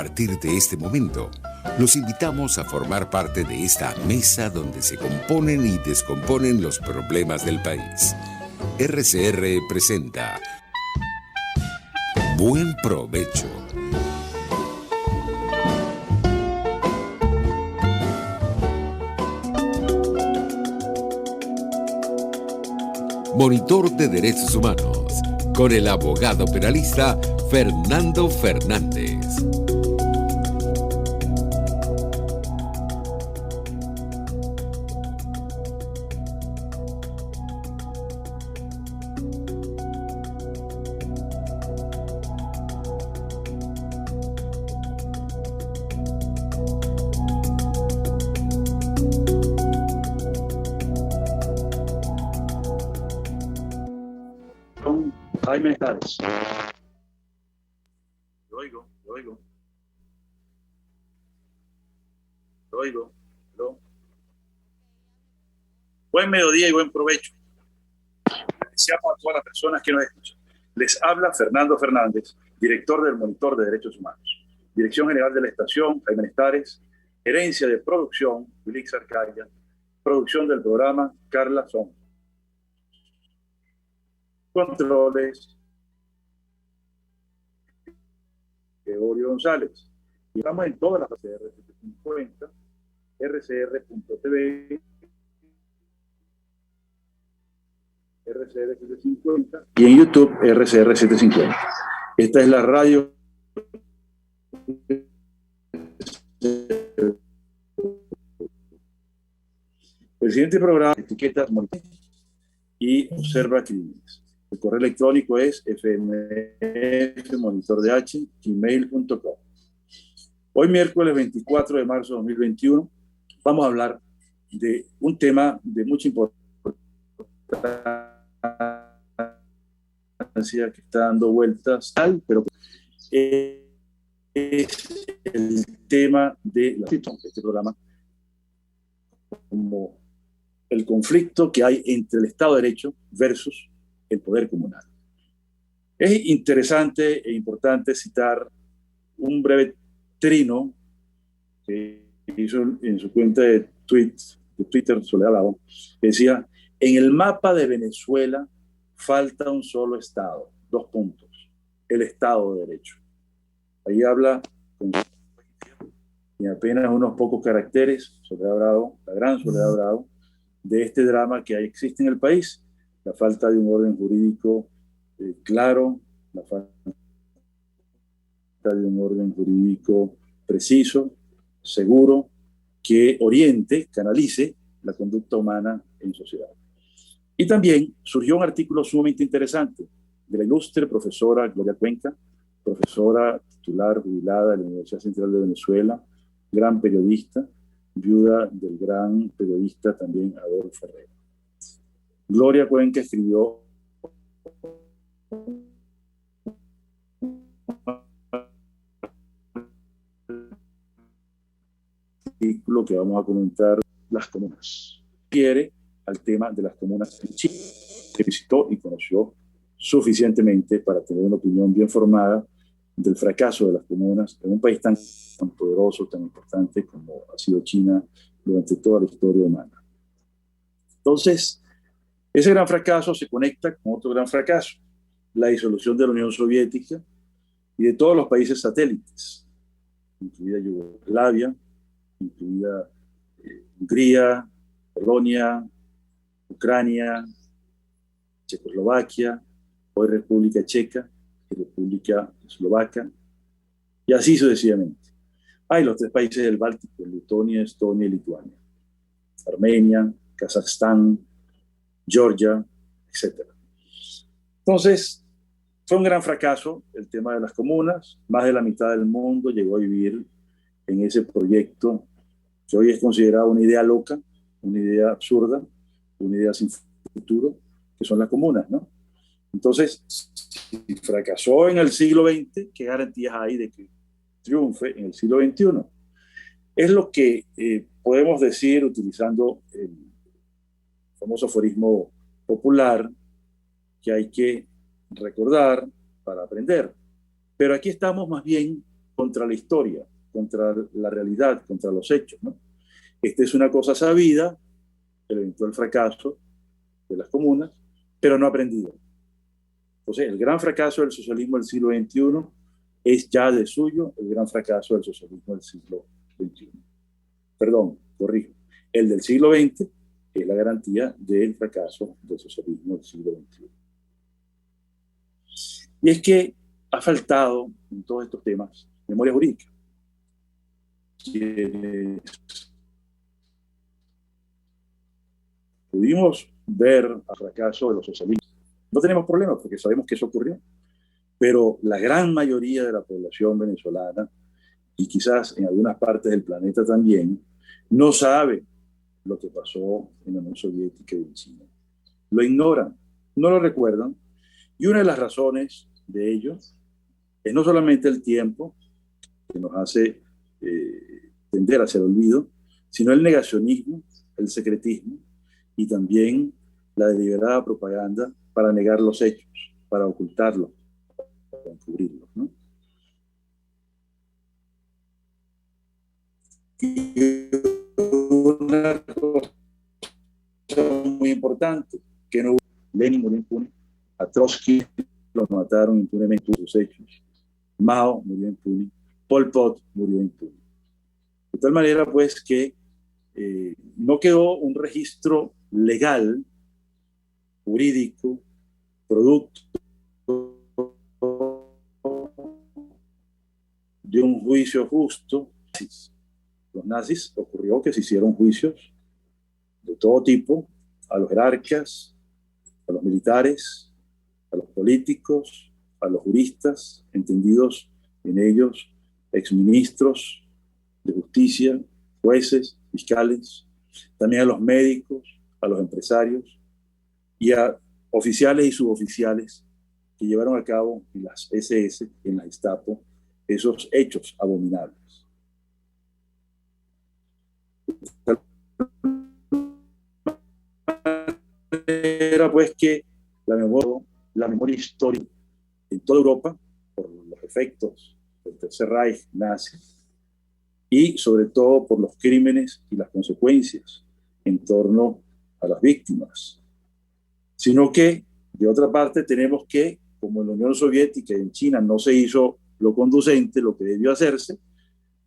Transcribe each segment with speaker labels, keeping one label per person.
Speaker 1: partir de este momento, los invitamos a formar parte de esta mesa donde se componen y descomponen los problemas del país. RCR presenta Buen Provecho. Monitor de Derechos Humanos, con el abogado penalista Fernando Fernández.
Speaker 2: Jaime Estares. Lo oigo. Buen mediodía y buen provecho. Deseamos a todas las personas que nos escuchan. Les habla Fernando Fernández, director del Monitor de Derechos Humanos. Dirección General de la Estación, Jaime Estares. Gerencia de Producción, Wilix Arcadia. Producción del programa, Carla Son. Controles, Gregorio González. Y estamos en todas las RCR 750, rcr.tv, RCR 750 y en YouTube RCR 750. Esta es la radio. El siguiente programa, etiqueta y observa crímenes. El correo electrónico es fmfmonitordh@gmail.com. Hoy, miércoles 24 de marzo de 2021, vamos a hablar de un tema de mucha importancia que está dando vueltas, pero es el tema de este programa, como el conflicto que hay entre el Estado de Derecho versus el poder comunal. Es interesante e importante citar un breve trino que hizo en su cuenta de Twitter Soledad Lavo, que decía: en el mapa de Venezuela falta un solo Estado, el Estado de Derecho. Ahí habla en apenas unos pocos caracteres Soledad Bravo, la gran Soledad Bravo, de este drama que existe en el país. La falta de un orden jurídico claro, la falta de un orden jurídico preciso, seguro, que oriente, canalice la conducta humana en sociedad. Y también surgió un artículo sumamente interesante de la ilustre profesora Gloria Cuenca, profesora titular jubilada de la Universidad Central de Venezuela, gran periodista, viuda del gran periodista también Adolfo Ferreira. Gloria Cuenca escribió artículo que vamos a comentar, las comunas. Refiere al tema de las comunas en Chile, que visitó y conoció suficientemente para tener una opinión bien formada del fracaso de las comunas en un país tan poderoso, tan importante como ha sido China durante toda la historia humana. Entonces, ese gran fracaso se conecta con otro gran fracaso, la disolución de la Unión Soviética y de todos los países satélites, incluida Yugoslavia, incluida Hungría, Polonia, Ucrania, Checoslovaquia, hoy República Checa y República Eslovaca, y así sucesivamente. Hay los tres países del Báltico: Letonia, Estonia y Lituania, Armenia, Kazajstán, Georgia, etc. Entonces, fue un gran fracaso el tema de las comunas. Más de la mitad del mundo llegó a vivir en ese proyecto que hoy es considerado una idea loca, una idea absurda, una idea sin futuro, que son las comunas, ¿no? Entonces, si fracasó en el siglo XX, ¿qué garantías hay de que triunfe en el siglo XXI? Es lo que podemos decir utilizando el famoso aforismo popular, que hay que recordar para aprender. Pero aquí estamos más bien contra la historia, contra la realidad, contra los hechos, ¿no? Esta es una cosa sabida, el eventual fracaso de las comunas, pero no aprendida. Entonces, el gran fracaso del socialismo del siglo XXI es ya de suyo el gran fracaso del socialismo del siglo XXI. Perdón, corrijo. El del siglo XX es la garantía del fracaso del socialismo del siglo XXI. Y es que ha faltado en todos estos temas memoria jurídica. Pudimos ver el fracaso de los socialistas. No tenemos problemas porque sabemos que eso ocurrió, pero la gran mayoría de la población venezolana, y quizás en algunas partes del planeta también, no sabe lo que pasó en la Unión Soviética y en China. Lo ignoran, no lo recuerdan, y una de las razones de ello es no solamente el tiempo, que nos hace tender hacia el olvido, sino el negacionismo, el secretismo y también la deliberada propaganda para negar los hechos, para ocultarlos, para encubrirlos, ¿no? Y una cosa muy importante, que no Lenin murió impune, a Trotsky lo mataron impunemente por sus hechos, Mao murió impune, Pol Pot murió impune. De tal manera, pues, que no quedó un registro legal, jurídico, producto de un juicio justo. Los nazis ocurrió que se hicieron juicios de todo tipo a los jerarcas, a los militares, a los políticos, a los juristas, entendidos en ellos exministros de justicia, jueces, fiscales, también a los médicos, a los empresarios y a oficiales y suboficiales que llevaron a cabo en las SS, en la Gestapo, esos hechos abominables. Era pues que la memoria histórica en toda Europa, por los efectos del Tercer Reich nazi, y sobre todo por los crímenes y las consecuencias en torno a las víctimas. Sino que, de otra parte, tenemos que, como en la Unión Soviética y en China no se hizo lo conducente, lo que debió hacerse,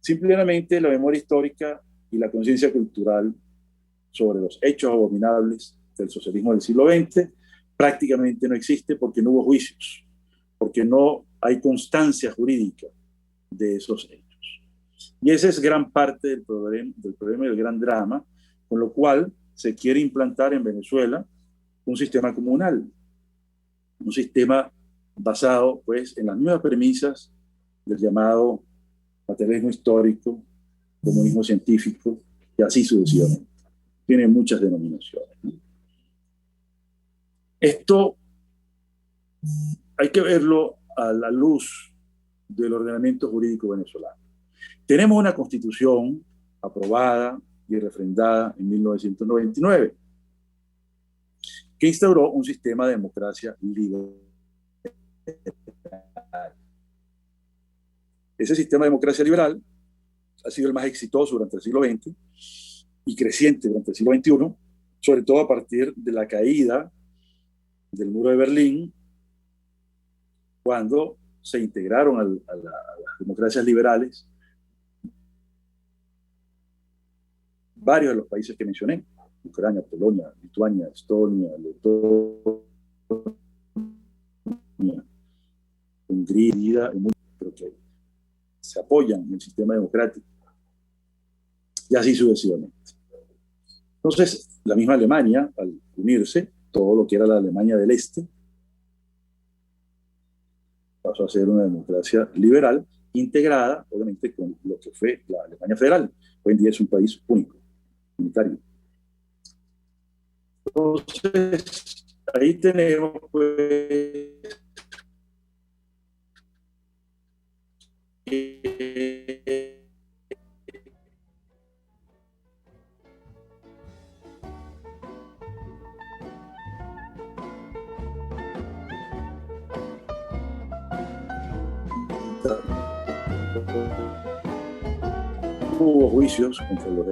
Speaker 2: simplemente la memoria histórica y la conciencia cultural sobre los hechos abominables del socialismo del siglo XX prácticamente no existe porque no hubo juicios, porque no hay constancia jurídica de esos hechos. Y ese es gran parte del problema y del gran drama, con lo cual se quiere implantar en Venezuela un sistema comunal, un sistema basado pues en las mismas premisas del llamado materialismo histórico, comunismo científico y así sucesivamente. Tiene muchas denominaciones. Esto hay que verlo a la luz del ordenamiento jurídico venezolano. Tenemos una constitución aprobada y refrendada en 1999 que instauró un sistema de democracia liberal. Ese sistema de democracia liberal ha sido el más exitoso durante el siglo XX y creciente durante el siglo XXI, sobre todo a partir de la caída del muro de Berlín, cuando se integraron a las democracias liberales varios de los países que mencioné: Ucrania, Polonia, Lituania, Estonia, Letonia, Hungría, pero que se apoyan en el sistema democrático, y así sucesivamente. Entonces, la misma Alemania, al unirse, todo lo que era la Alemania del Este, pasó a ser una democracia liberal, integrada, obviamente, con lo que fue la Alemania federal. Hoy en día es un país único, unitario. Entonces, ahí tenemos, pues, Hubo juicios contra los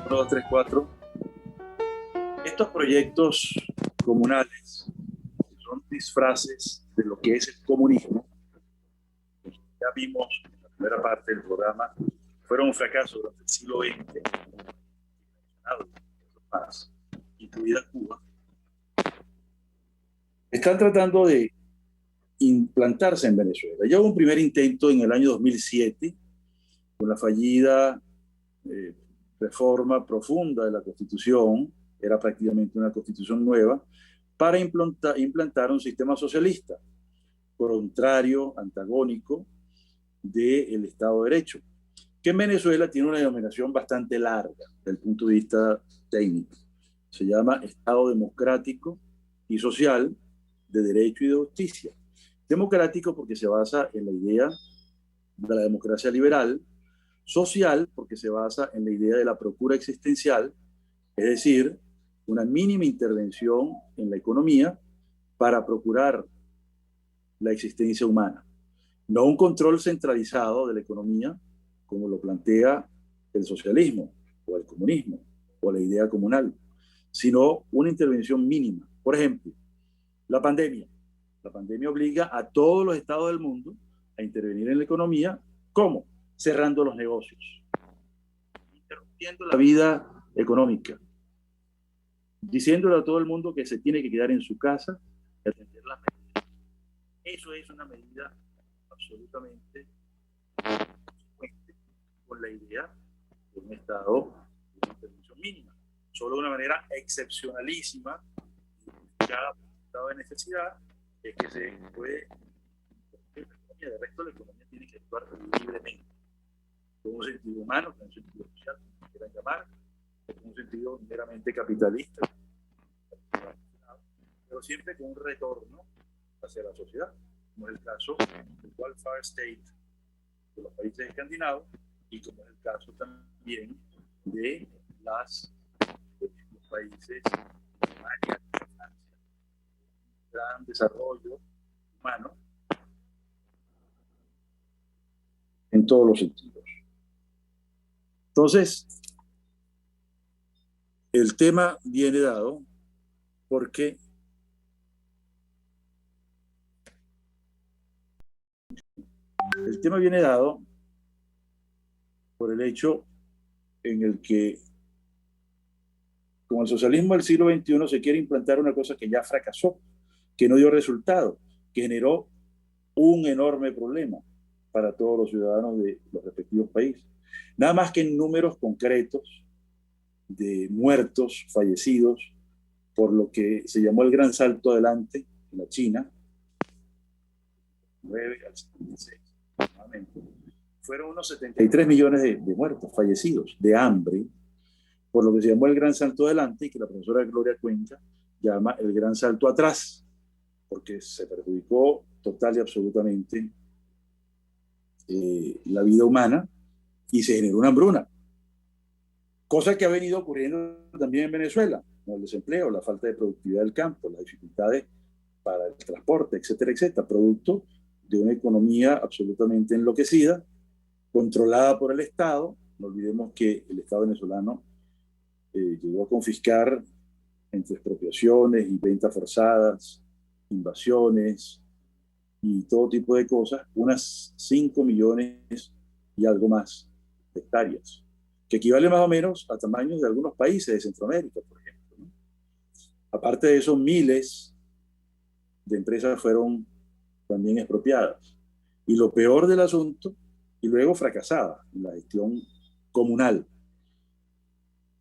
Speaker 2: dos, tres, cuatro. Estos proyectos comunales son disfraces de lo que es el comunismo. Ya vimos en la primera parte del programa, fueron un fracaso durante el siglo XX, más, incluida Cuba. Están tratando de implantarse en Venezuela. Ya hubo un primer intento en el año 2007 con la fallida reforma profunda de la Constitución, era prácticamente una Constitución nueva, para implantar un sistema socialista, contrario, antagónico del Estado de Derecho, que en Venezuela tiene una denominación bastante larga desde el punto de vista técnico. Se llama Estado Democrático y Social de Derecho y de Justicia. Democrático porque se basa en la idea de la democracia liberal, social porque se basa en la idea de la procura existencial, es decir, una mínima intervención en la economía para procurar la existencia humana. No un control centralizado de la economía, como lo plantea el socialismo o el comunismo o la idea comunal, sino una intervención mínima. Por ejemplo, la pandemia. La pandemia obliga a todos los estados del mundo a intervenir en la economía. ¿Cómo? Cerrando los negocios, interrumpiendo la vida económica, diciéndole a todo el mundo que se tiene que quedar en su casa y atender las medidas. Eso es una medida absolutamente consecuente con la idea de un Estado de intervención mínima. Solo de una manera excepcionalísima, cada estado de necesidad, es que se puede. El resto de la economía tiene que actuar libremente, con un sentido humano, con un sentido social, como quieran llamar, con un sentido meramente capitalista, pero siempre con un retorno hacia la sociedad, como es el caso del welfare state de los países escandinavos y como es el caso también de los países de Alemania, de Francia, gran desarrollo humano en todos los sentidos. Entonces, el tema viene dado porque por el hecho en el que con el socialismo del siglo XXI se quiere implantar una cosa que ya fracasó, que no dio resultado, que generó un enorme problema para todos los ciudadanos de los respectivos países. Nada más que en números concretos de muertos, fallecidos, por lo que se llamó el Gran Salto Adelante en la China, 9 al 76, aproximadamente, fueron unos 73 millones de muertos, fallecidos, de hambre, por lo que se llamó el Gran Salto Adelante y que la profesora Gloria Cuenca llama el Gran Salto Atrás, porque se perjudicó total y absolutamente la vida humana y se generó una hambruna. Cosa que ha venido ocurriendo también en Venezuela, como el desempleo, la falta de productividad del campo, las dificultades para el transporte, etcétera, etcétera, producto de una economía absolutamente enloquecida, controlada por el Estado. No olvidemos que el Estado venezolano llegó a confiscar, entre expropiaciones y ventas forzadas, invasiones y todo tipo de cosas, unas 5 millones y algo más de hectáreas, que equivale más o menos a tamaños de algunos países de Centroamérica, por ejemplo, ¿no? Aparte de eso, miles de empresas fueron también expropiadas. Y lo peor del asunto, y luego fracasada en la gestión comunal.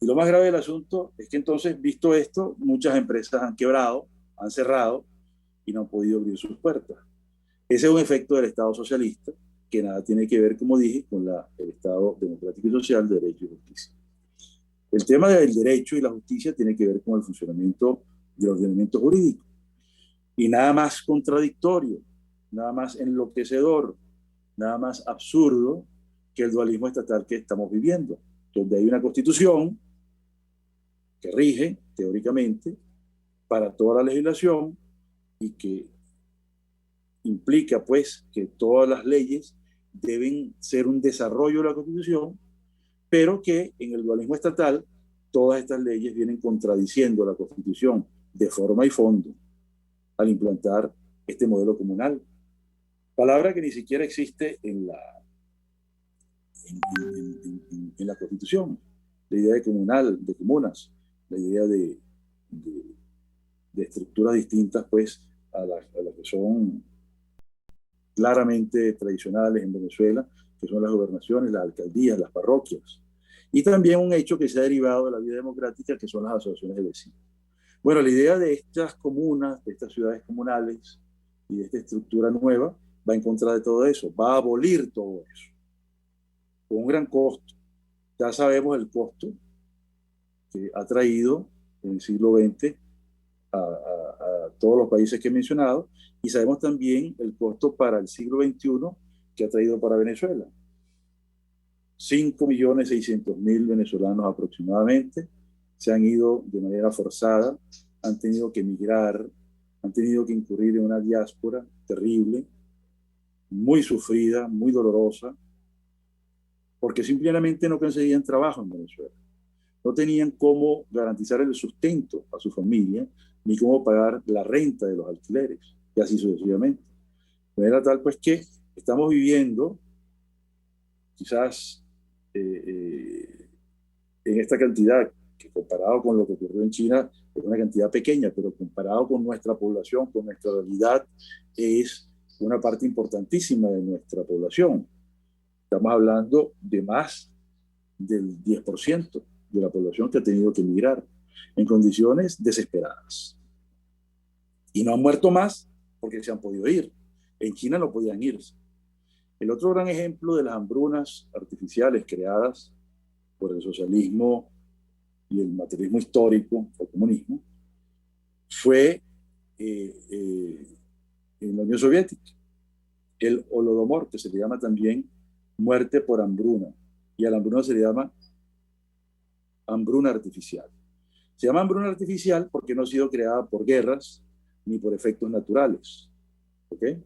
Speaker 2: Y lo más grave del asunto es que entonces, visto esto, muchas empresas han quebrado, han cerrado y no han podido abrir sus puertas. Ese es un efecto del Estado socialista que nada tiene que ver, como dije, con el Estado democrático y social de derecho y justicia. El tema del derecho y la justicia tiene que ver con el funcionamiento del ordenamiento jurídico. Y nada más contradictorio, nada más enloquecedor, nada más absurdo que el dualismo estatal que estamos viviendo, donde hay una constitución que rige, teóricamente, para toda la legislación y que implica, pues, que todas las leyes deben ser un desarrollo de la Constitución, pero que en el dualismo estatal todas estas leyes vienen contradiciendo la Constitución de forma y fondo al implantar este modelo comunal. Palabra que ni siquiera existe en la Constitución. La idea de comunal, de comunas, la idea de estructuras distintas, pues, a las que son claramente tradicionales en Venezuela, que son las gobernaciones, las alcaldías, las parroquias. Y también un hecho que se ha derivado de la vida democrática, que son las asociaciones de vecinos. Bueno, la idea de estas comunas, de estas ciudades comunales y de esta estructura nueva va en contra de todo eso, va a abolir todo eso, con un gran costo. Ya sabemos el costo que ha traído en el siglo XX a todos los países que he mencionado, y sabemos también el costo para el siglo XXI que ha traído para Venezuela. 5.600.000 venezolanos aproximadamente se han ido de manera forzada, han tenido que emigrar, han tenido que incurrir en una diáspora terrible, muy sufrida, muy dolorosa, porque simplemente no conseguían trabajo en Venezuela. No tenían cómo garantizar el sustento a su familia, ni cómo pagar la renta de los alquileres, y así sucesivamente. De manera tal, pues, que estamos viviendo, quizás en esta cantidad, que comparado con lo que ocurrió en China, es una cantidad pequeña, pero comparado con nuestra población, con nuestra realidad, es una parte importantísima de nuestra población. Estamos hablando de más del 10% de la población que ha tenido que emigrar en condiciones desesperadas. Y no han muerto más porque se han podido ir. En China no podían irse. El otro gran ejemplo de las hambrunas artificiales creadas por el socialismo y el materialismo histórico o comunismo fue en la Unión Soviética. El Holodomor, que se le llama también muerte por hambruna, y a la hambruna se le llama hambruna artificial. Se llama hambruna artificial porque no ha sido creada por guerras ni por efectos naturales. ¿Okay?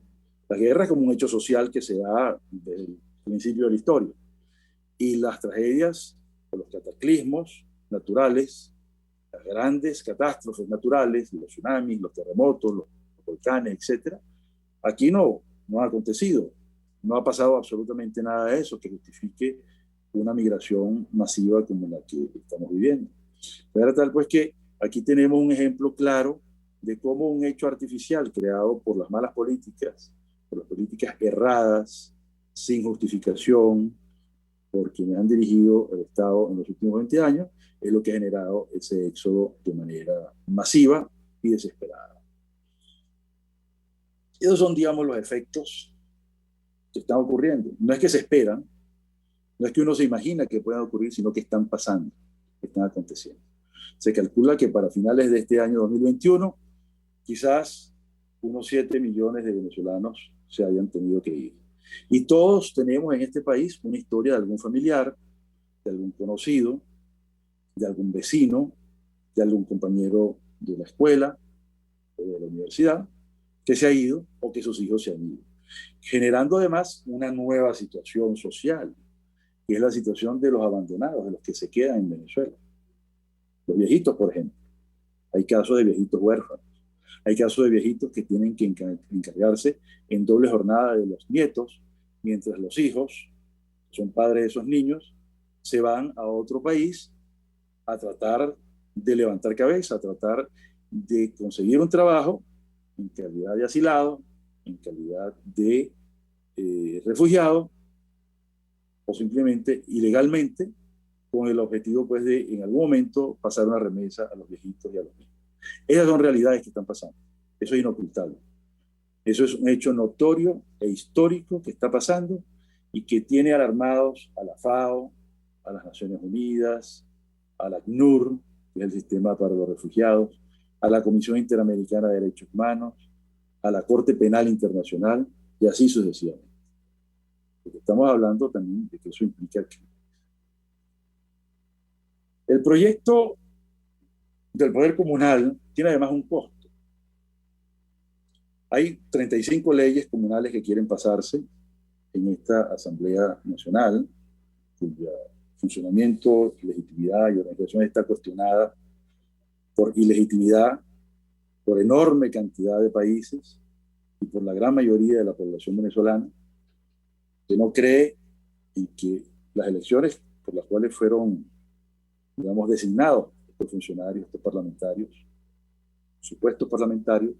Speaker 2: La guerra es como un hecho social que se da desde el principio de la historia. Y las tragedias o los cataclismos naturales, las grandes catástrofes naturales, los tsunamis, los terremotos, los volcanes, etcétera, aquí no ha acontecido. No ha pasado absolutamente nada de eso que justifique una migración masiva como la que estamos viviendo. Pero tal, pues, que aquí tenemos un ejemplo claro de cómo un hecho artificial creado por las malas políticas, por las políticas erradas, sin justificación, por quienes han dirigido el Estado en los últimos 20 años, es lo que ha generado ese éxodo de manera masiva y desesperada. Esos son, digamos, los efectos que están ocurriendo. No es que se esperan, no es que uno se imagina que puedan ocurrir, sino que están pasando, que están aconteciendo. Se calcula que para finales de este año 2021, quizás unos 7 millones de venezolanos se hayan tenido que ir. Y todos tenemos en este país una historia de algún familiar, de algún conocido, de algún vecino, de algún compañero de la escuela o de la universidad que se ha ido o que sus hijos se han ido, generando además una nueva situación social, que es la situación de los abandonados, de los que se quedan en Venezuela. Los viejitos, por ejemplo. Hay casos de viejitos huérfanos. Hay casos de viejitos que tienen que encargarse en doble jornada de los nietos, mientras los hijos, que son padres de esos niños, se van a otro país a tratar de levantar cabeza, a tratar de conseguir un trabajo en calidad de asilado, en calidad de refugiado, o simplemente ilegalmente, con el objetivo pues de en algún momento pasar una remesa a los viejitos y a los niños. Esas son realidades que están pasando. Eso es inocultable. Eso es un hecho notorio e histórico que está pasando y que tiene alarmados a la FAO, a las Naciones Unidas, a la ACNUR, que es el sistema para los refugiados, a la Comisión Interamericana de Derechos Humanos, a la Corte Penal Internacional y así sucesivamente. Porque estamos hablando también de que eso implica que el proyecto del poder comunal tiene además un costo. Hay 35 leyes comunales que quieren pasarse en esta Asamblea Nacional, cuyo funcionamiento, legitimidad y organización está cuestionada por ilegitimidad, por enorme cantidad de países y por la gran mayoría de la población venezolana, que no cree en que las elecciones por las cuales fueron, digamos, designados estos funcionarios, estos parlamentarios, supuestos parlamentarios,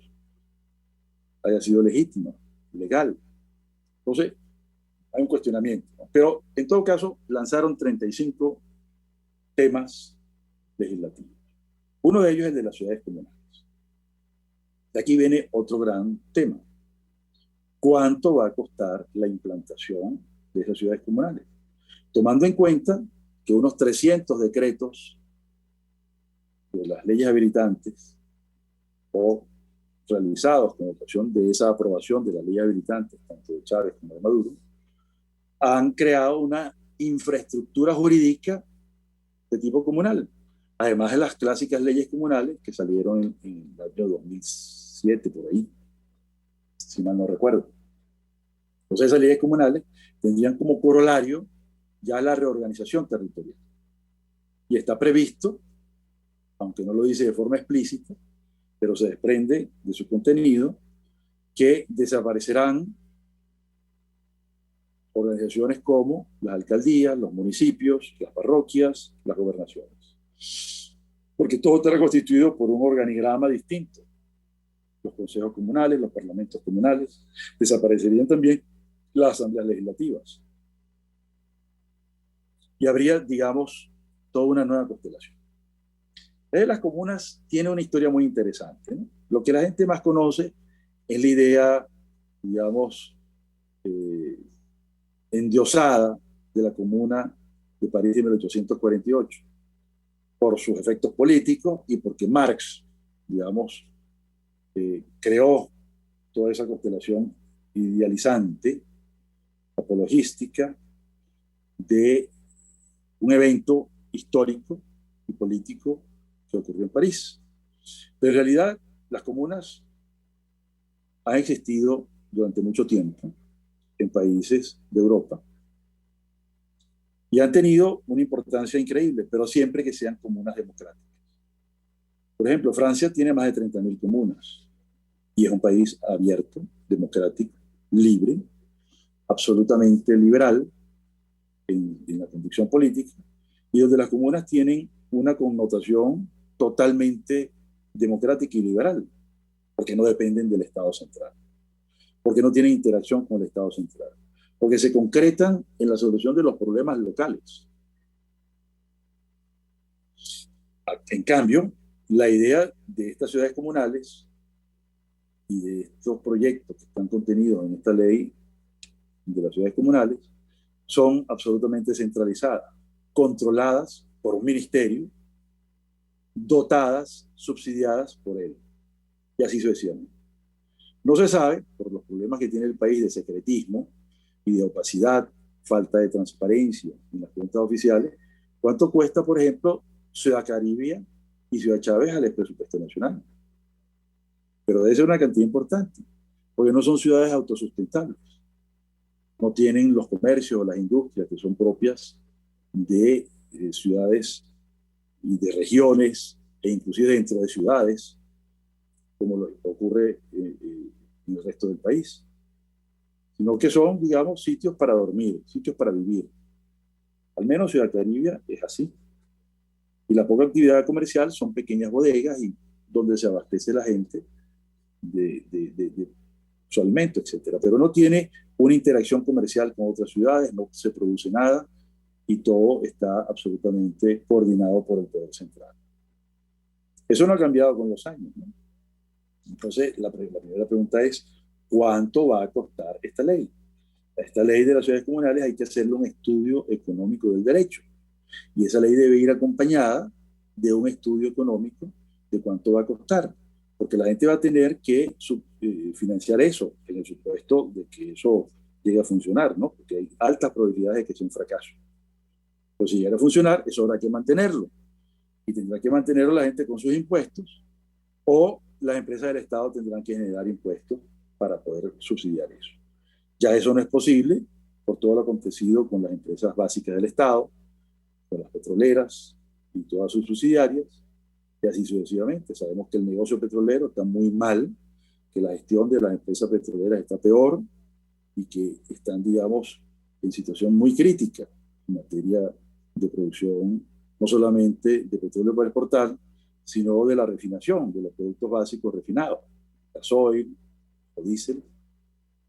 Speaker 2: haya sido legítima, legal. Entonces, hay un cuestionamiento, ¿no? Pero en todo caso, lanzaron 35 temas legislativos. Uno de ellos es el de las ciudades comunales. De aquí viene otro gran tema. ¿Cuánto va a costar la implantación de esas ciudades comunales? Tomando en cuenta que unos 300 decretos de las leyes habilitantes o realizados con ocasión de esa aprobación de la ley habilitante, tanto de Chávez como de Maduro, han creado una infraestructura jurídica de tipo comunal, además de las clásicas leyes comunales que salieron en el año 2007, por ahí, si mal no recuerdo. Entonces esas leyes comunales tendrían como corolario ya la reorganización territorial. Y está previsto, aunque no lo dice de forma explícita, pero se desprende de su contenido, que desaparecerán organizaciones como las alcaldías, los municipios, las parroquias, las gobernaciones. Porque todo estará constituido por un organigrama distinto. Los consejos comunales, los parlamentos comunales, desaparecerían también las asambleas legislativas. Y habría, digamos, toda una nueva constelación. Las comunas tienen una historia muy interesante, ¿no? Lo que la gente más conoce es la idea, digamos, endiosada de la Comuna de París de 1848, por sus efectos políticos y porque Marx, digamos, creó toda esa constelación idealizante, apologística, de un evento histórico y político que ocurrió en París. Pero en realidad, las comunas han existido durante mucho tiempo en países de Europa y han tenido una importancia increíble, pero siempre que sean comunas democráticas. Por ejemplo, Francia tiene más de 30.000 comunas y es un país abierto, democrático, libre, absolutamente liberal en la convicción política, y donde las comunas tienen una connotación totalmente democrática y liberal, porque no dependen del Estado central, porque no tienen interacción con el Estado central, porque se concretan en la solución de los problemas locales. En cambio, la idea de estas ciudades comunales y de estos proyectos que están contenidos en esta ley de las ciudades comunales son absolutamente centralizadas, controladas por un ministerio, dotadas, subsidiadas por él, y así sucesivamente. No se sabe, por los problemas que tiene el país de secretismo y de opacidad, falta de transparencia en las cuentas oficiales, cuánto cuesta, por ejemplo, Ciudad Caribe y Ciudad Chávez al presupuesto nacional. Pero debe ser una cantidad importante, porque no son ciudades autosustentables. No tienen los comercios o las industrias que son propias de ciudades y de regiones, e inclusive dentro de ciudades, como lo que ocurre en el resto del país, sino que son, digamos, sitios para dormir, sitios para vivir. Al menos Ciudad Caribe es así. Y la poca actividad comercial son pequeñas bodegas y donde se abastece la gente de su alimento, etcétera. Pero no tiene una interacción comercial con otras ciudades, no se produce nada y todo está absolutamente coordinado por el poder central. Eso no ha cambiado con los años, ¿no? Entonces, la primera pregunta es, ¿cuánto va a costar esta ley? Esta ley de las ciudades comunales hay que hacerle un estudio económico del derecho. Y esa ley debe ir acompañada de un estudio económico de cuánto va a costar, porque la gente va a tener que financiar eso en el supuesto de que eso llegue a funcionar, ¿no? Porque hay altas probabilidades de que sea un fracaso. Pero si llega a funcionar, eso habrá que mantenerlo. Y tendrá que mantenerlo la gente con sus impuestos, o las empresas del Estado tendrán que generar impuestos para poder subsidiar eso. Ya eso no es posible por todo lo acontecido con las empresas básicas del Estado, con las petroleras y todas sus subsidiarias, y así sucesivamente. Sabemos que el negocio petrolero está muy mal, que la gestión de las empresas petroleras está peor y que están, digamos, en situación muy crítica en materia de producción, no solamente de petróleo para exportar, sino de la refinación de los productos básicos refinados, gasoil, o diésel,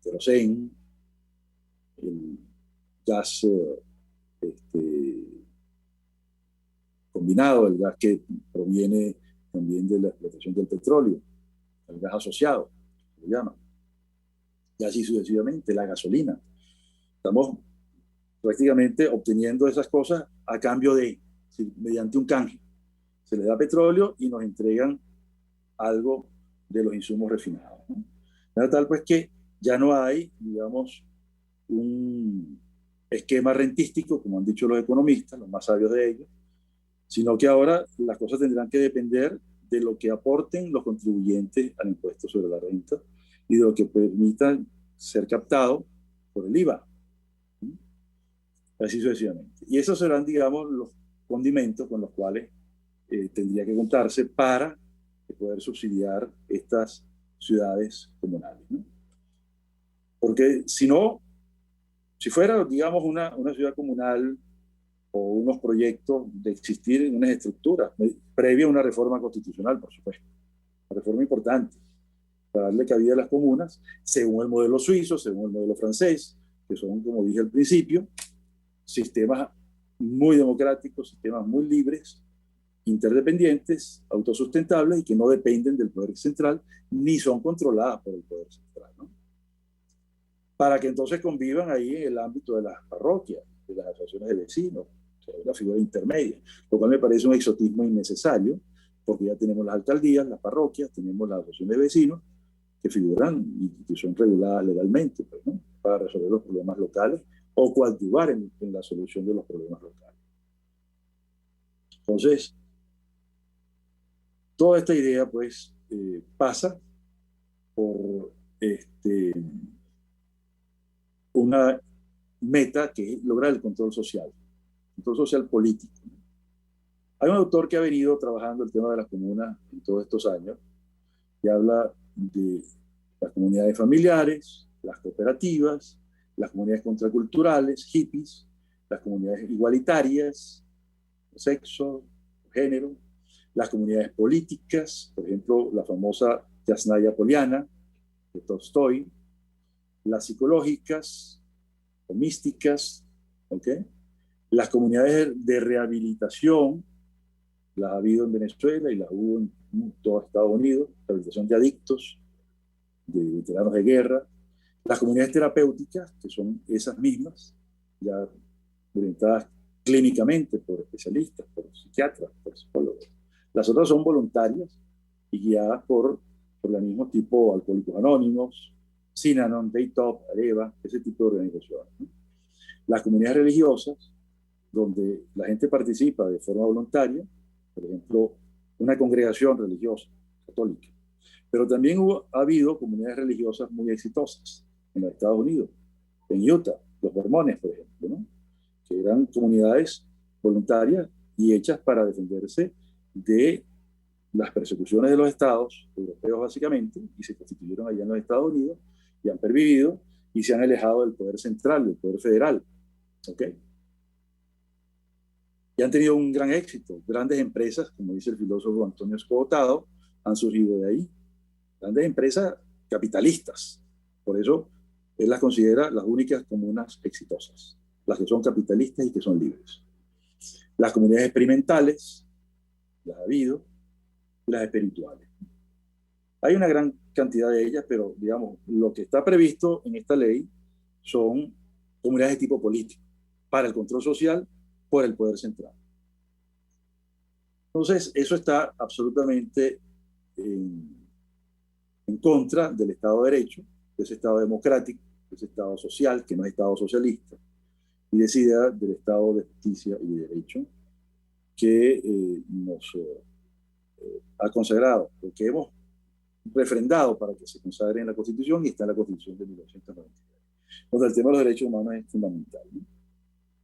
Speaker 2: queroseno, el gas combinado, el gas que proviene también de la explotación del petróleo, el gas asociado, se llama, y así sucesivamente, la gasolina. Estamos prácticamente obteniendo esas cosas a cambio de, mediante un canje. Se les da petróleo y nos entregan algo de los insumos refinados, ¿no? De tal pues que ya no hay, digamos, un esquema rentístico, como han dicho los economistas, los más sabios de ellos, sino que ahora las cosas tendrán que depender de lo que aporten los contribuyentes al impuesto sobre la renta y de lo que permitan ser captado por el IVA. Así sucesivamente. Y esos serán, digamos, los condimentos con los cuales tendría que contarse para poder subsidiar estas ciudades comunales, ¿no? Porque si no, si fuera, digamos, una ciudad comunal o unos proyectos de existir en unas estructuras, previa a una reforma constitucional, por supuesto, una reforma importante, para darle cabida a las comunas, según el modelo suizo, según el modelo francés, que son, como dije al principio, sistemas muy democráticos, sistemas muy libres, interdependientes, autosustentables y que no dependen del poder central, ni son controladas por el poder central, ¿no? Para que entonces convivan ahí en el ámbito de las parroquias, de las asociaciones de vecinos, o sea, la figura intermedia, lo cual me parece un exotismo innecesario, porque ya tenemos las alcaldías, las parroquias, tenemos las asociaciones de vecinos, que figuran y que son reguladas legalmente, pues, ¿no? Para resolver los problemas locales o coadyuvar en la solución de los problemas locales. Entonces, toda esta idea, pues, pasa por una meta que es lograr el control social político. Hay un autor que ha venido trabajando el tema de las comunas en todos estos años y habla de las comunidades familiares, las cooperativas, las comunidades contraculturales, hippies, las comunidades igualitarias, sexo, género, las comunidades políticas, por ejemplo, la famosa Yasnaya Poliana de Tolstoy, las psicológicas, o místicas, ¿ok? Las comunidades de rehabilitación, las ha habido en Venezuela y las hubo en todo Estados Unidos, rehabilitación de adictos, de veteranos de guerra. Las comunidades terapéuticas, que son esas mismas, ya orientadas clínicamente por especialistas, por psiquiatras, por psicólogos. Las otras son voluntarias y guiadas por organismos tipo Alcohólicos Anónimos, Synanon, Daytop, Areva, ese tipo de organizaciones, ¿no? Las comunidades religiosas, donde la gente participa de forma voluntaria, por ejemplo, una congregación religiosa católica. Pero también ha habido comunidades religiosas muy exitosas en los Estados Unidos, en Utah, los mormones, por ejemplo, ¿no? Que eran comunidades voluntarias y hechas para defenderse de las persecuciones de los estados europeos básicamente, y se constituyeron allá en los Estados Unidos y han pervivido y se han alejado del poder central, del poder federal, ¿ok? Y han tenido un gran éxito. Grandes empresas, como dice el filósofo Antonio Escotado, han surgido de ahí. Grandes empresas capitalistas. Por eso él las considera las únicas comunas exitosas, las que son capitalistas y que son libres. Las comunidades experimentales, las ha habido, y las espirituales. Hay una gran cantidad de ellas, pero digamos, lo que está previsto en esta ley son comunidades de tipo político, para el control social por el poder central. Entonces, eso está absolutamente en contra del Estado de Derecho, de ese Estado democrático, de ese Estado social, que no es Estado socialista, y de esa idea del Estado de justicia y de derecho que nos ha consagrado, porque hemos refrendado para que se consagre en la Constitución y está en la Constitución de 1993. Entonces, el tema de los derechos humanos es fundamental, ¿no?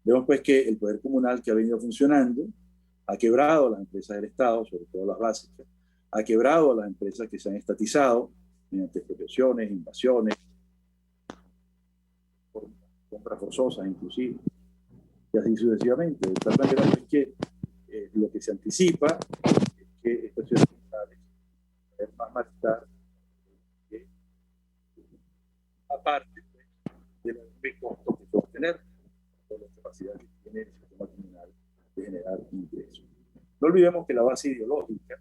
Speaker 2: Vemos pues que el poder comunal que ha venido funcionando ha quebrado a las empresas del Estado, sobre todo las básicas, ha quebrado a las empresas que se han estatizado mediante expropiaciones, invasiones, compras forzosas inclusive, y así sucesivamente. De tal manera pues, que lo que se anticipa es que estas ciudades comunales van a malestar aparte pues, de los costos que pueden tener, por la capacidad que tiene el sistema criminal de generar ingresos. No olvidemos que la base ideológica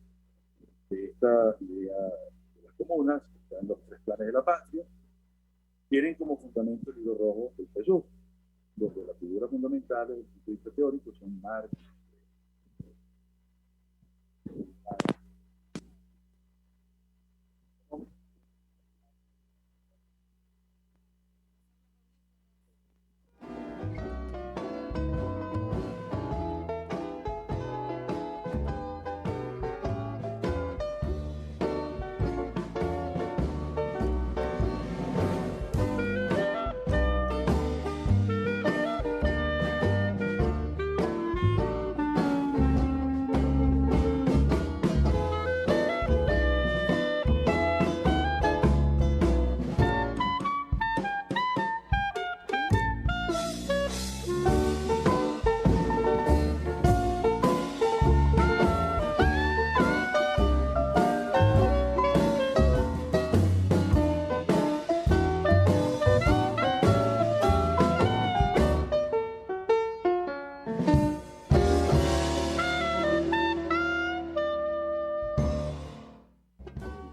Speaker 2: de esta idea de las comunas, que están los 3 planes de la patria, tienen como fundamento el libro rojo del PSUV, donde las figuras fundamentales desde el punto de vista teórico son Marx,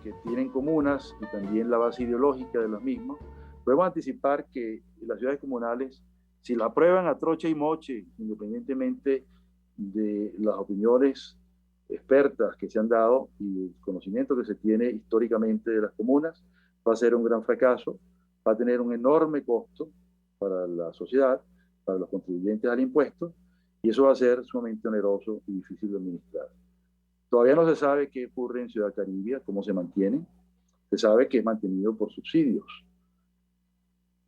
Speaker 2: que tienen comunas y también la base ideológica de los mismos, podemos anticipar que las ciudades comunales, si la aprueban a troche y moche, independientemente de las opiniones expertas que se han dado y el conocimiento que se tiene históricamente de las comunas, va a ser un gran fracaso, va a tener un enorme costo para la sociedad, para los contribuyentes al impuesto, y eso va a ser sumamente oneroso y difícil de administrar. Todavía no se sabe qué ocurre en Ciudad Caribe, cómo se mantiene. Se sabe que es mantenido por subsidios,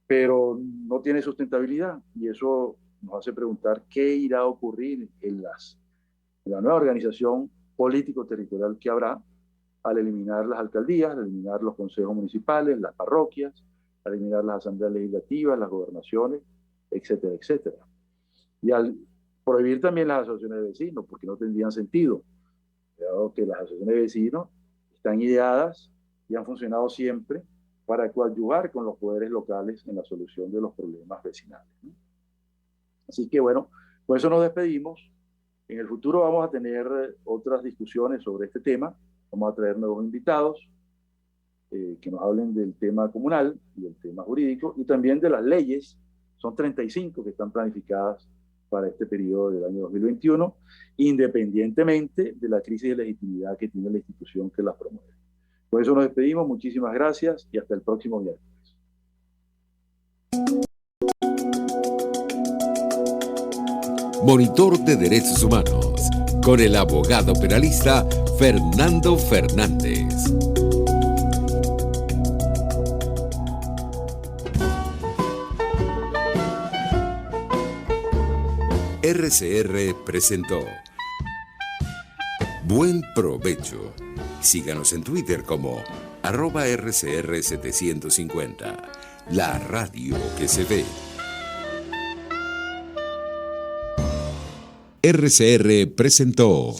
Speaker 2: pero no tiene sustentabilidad y eso nos hace preguntar qué irá a ocurrir en la nueva organización político-territorial que habrá al eliminar las alcaldías, al eliminar los consejos municipales, las parroquias, al eliminar las asambleas legislativas, las gobernaciones, etcétera, etcétera. Y al prohibir también las asociaciones de vecinos, porque no tendrían sentido, dado que las asociaciones de vecinos están ideadas y han funcionado siempre para coadyuvar con los poderes locales en la solución de los problemas vecinales, ¿no? Así que bueno, con eso nos despedimos. En el futuro vamos a tener otras discusiones sobre este tema. Vamos a traer nuevos invitados que nos hablen del tema comunal y del tema jurídico y también de las leyes. Son 35 que están planificadas para este periodo del año 2021, independientemente de la crisis de legitimidad que tiene la institución que las promueve. Por eso nos despedimos. Muchísimas gracias y hasta el próximo miércoles.
Speaker 1: Monitor de Derechos Humanos, con el abogado penalista Fernando Fernández. RCR presentó Buen Provecho. Síganos en Twitter como @RCR750, la radio que se ve. RCR presentó